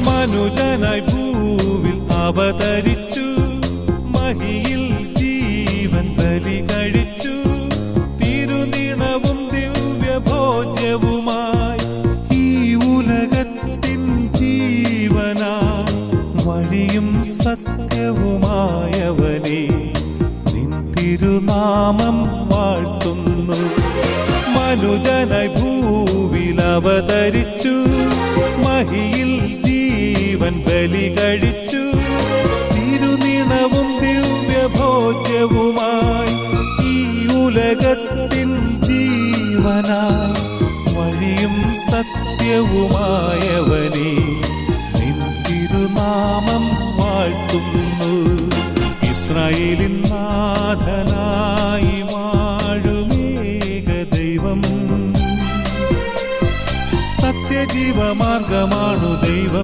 മനുജനായി ഭൂവിൽ അവതരിച്ചു, മഹിയിൽ ജീവൻ ബലി കഴിച്ചു. തിരുനിണവും ദിവ്യഭോജ്യവുമായി ഈ ഉലകത്തിൻ ജീവനായി വഴിയും സത്യവുമായവനെ നിൻ തിരുനാമം വാഴ്ത്തുന്നു. മനുജനായി ഭൂവിൽ അവതരിച്ചു, മഹിയിൽ ജീവൻ ബലി കഴിച്ചു. തിരുനിണവും ദിവ്യഭോജ്യവുമായി ഈ ഉലകത്തിൻ ജീവനായി വഴിയും സത്യവുമായവനെ